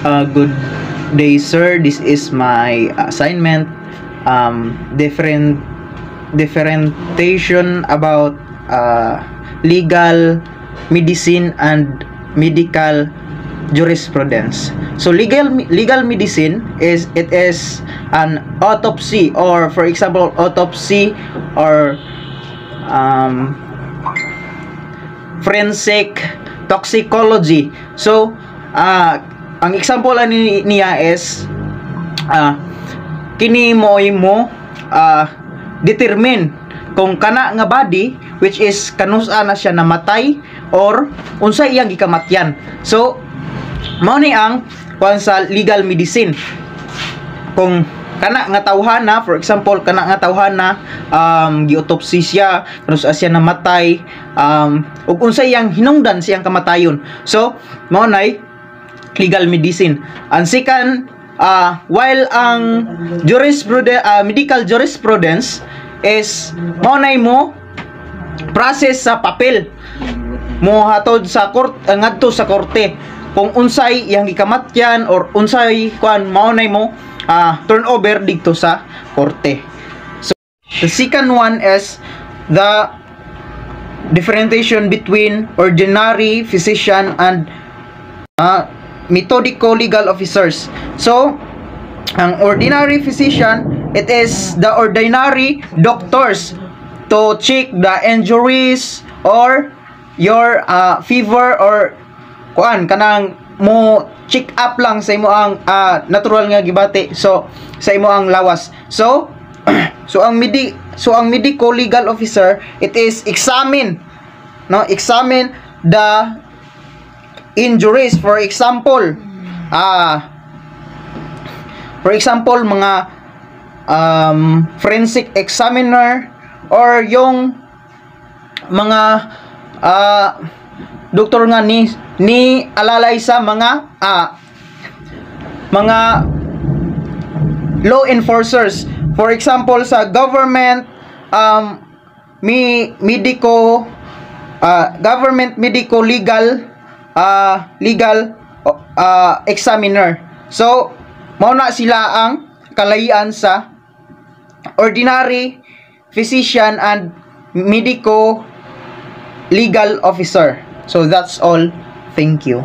Good day, sir. This is my assignment. Differentiation about legal medicine and medical jurisprudence. So legal medicine is an autopsy, or for example autopsy or forensic toxicology. So ang example niya is kini mo determine kung kana nga body which is kanusa na siya namatay or unsa iyang gikamatyan. So mao ni ang kuan sa legal medicine. Kung kana nga tawhana, for example kana nga tawhana gi-autopsy siya, kanusa siya namatay, ug unsa iyang hinungdan siyang kamatayon. So mao nay legal medicine. And second, while ang medical jurisprudence is mao nay mo process sa papel mo hatod sa ngadto sa korte kung unsay iyang gikamatyan or unsay kuan, mao nay mo turnover dito sa korte. So the second one is the differentiation between ordinary physician and methodical legal officers. So ang ordinary physician, it is the ordinary doctors to check the injuries or your fever or kuan kanang mo check up lang sa imo ang natural nga gibati, so sa imo ang lawas. So ang medical legal officer, it is examine the injuries. For example mga forensic examiner or yung mga doktor nga ni alalay sa mga law enforcers. For example sa government government medico legal examiner. So mao na sila ang kalahian sa ordinary physician and medico legal officer. So that's all. Thank you.